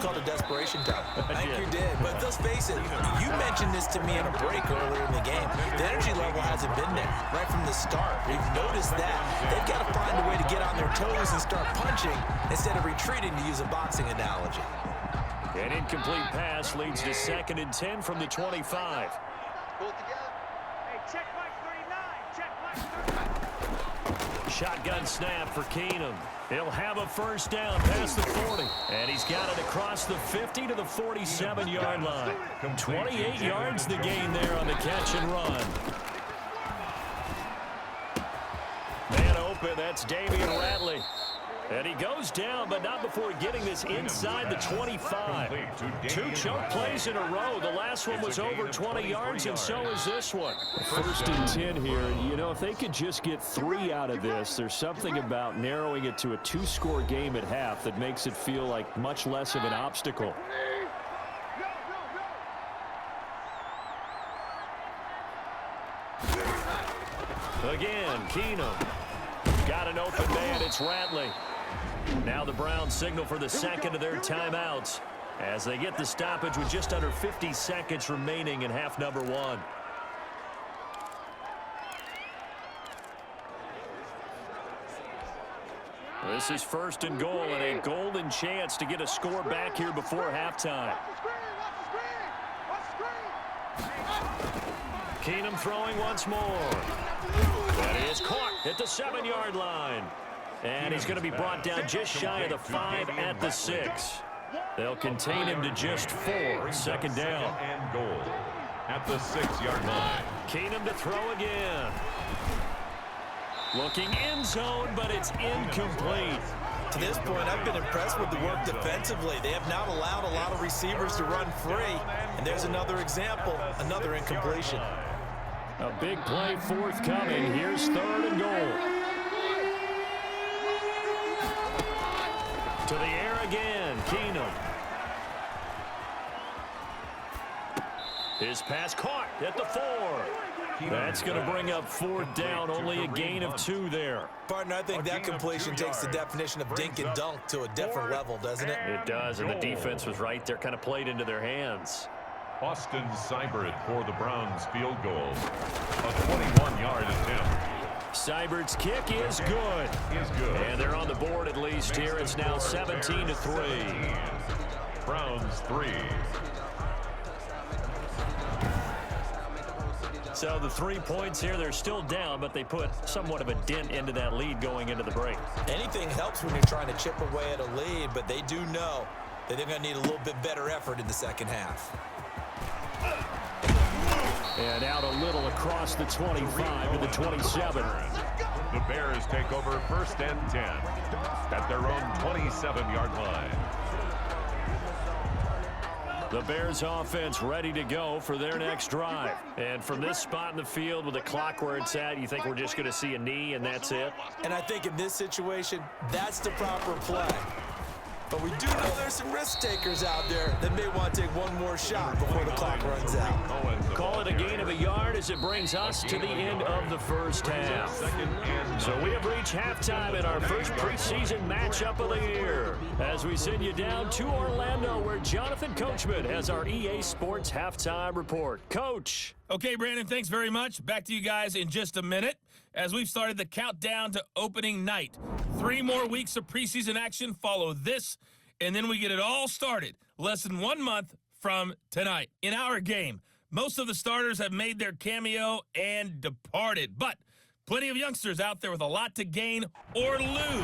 called a desperation time. I think you did. But let's face it, you mentioned this to me in a break earlier in the game. The energy level hasn't been there right from the start. We've noticed that. They've got to find a way to get on their toes and start punching instead of retreating, to use a boxing analogy. An incomplete pass leads to 2nd and 10 from the 25. Shotgun snap for Keenum. He'll have a first down past the 40. And he's got it across the 50 to the 47-yard line. 28 yards the gain there on the catch and run. Man open, that's Damian Ratley. And he goes down, but not before getting this inside the 25. 2 choke plays in a row. The last one was over 20 yards, and so is this one. 1st and 10 here. You know, if they could just get 3 out of this, there's something about narrowing it to a 2-score game at half that makes it feel like much less of an obstacle. Again, Keenum. Got an open man. It's Ratley. Now the Browns signal for the 2nd of their timeouts as they get the stoppage with just under 50 seconds remaining in half number 1. This is 1st and goal and a golden chance to get a score back here before halftime. Keenum throwing once more. That is caught at the 7-yard line. And he's going to be brought down just shy of the 5 at the 6. They'll contain him to just 4. 2nd down. And goal at the 6-yard line. Keenum to throw again. Looking end zone, but it's incomplete. To this point, I've been impressed with the work defensively. They have not allowed a lot of receivers to run free. And there's another example, another incompletion. A big play forthcoming. Here's 3rd and goal. To the air again, Keenum. His pass caught at the 4. That's going to bring up 4th down, only a gain of 2 there. Partner, I think that completion takes the definition of dink and dunk to a different level, doesn't it? It does, and the defense was right there, kind of played into their hands. Austin Seibert for the Browns field goal. A 21-yard attempt. Seibert's kick is good. And they're on the board at least here. It's now 17-3. Browns 3. So the 3 points here, they're still down, but they put somewhat of a dent into that lead going into the break. Anything helps when you're trying to chip away at a lead, but they do know that they're going to need a little bit better effort in the 2nd half. And out a little across the 25 to the 27. The Bears take over 1st and 10 at their own 27-yard line. The Bears offense ready to go for their next drive. And from this spot in the field with the clock where it's at, you think we're just going to see a knee and that's it? And I think in this situation, that's the proper play. But we do know there's some risk takers out there that may want to take one more shot before the clock runs out. Call it a gain of a yard as it brings us to the end of the 1st half. So we have reached halftime in our first preseason matchup of the year as we send you down to Orlando where Jonathan Coachman has our EA Sports halftime report. Coach. Okay, Brandon, thanks very much. Back to you guys in just a minute as we've started the countdown to opening night. 3 more weeks of preseason action follow this, and then we get it all started less than 1 month from tonight. In our game, most of the starters have made their cameo and departed, but plenty of youngsters out there with a lot to gain or lose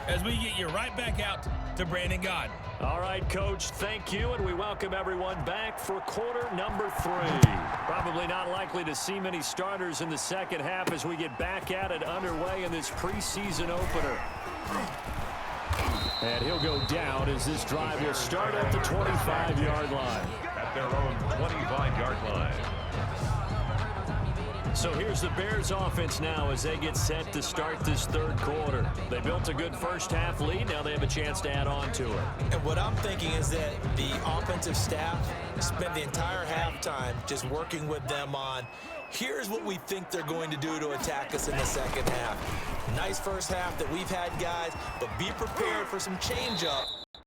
as we get you right back out to Brandon Gaudin. All right, Coach, thank you, and we welcome everyone back for quarter number 3. Probably not likely to see many starters in the 2nd half as we get back at it underway in this preseason opener. And he'll go down as this drive will start at the 25-yard line. At their own 25-yard line. So here's the Bears offense now as they get set to start this 3rd quarter. They built a good 1st half lead. Now they have a chance to add on to it. And what I'm thinking is that the offensive staff spent the entire halftime just working with them on here's what we think they're going to do to attack us in the 2nd half. Nice 1st half that we've had, guys, but be prepared for some change-up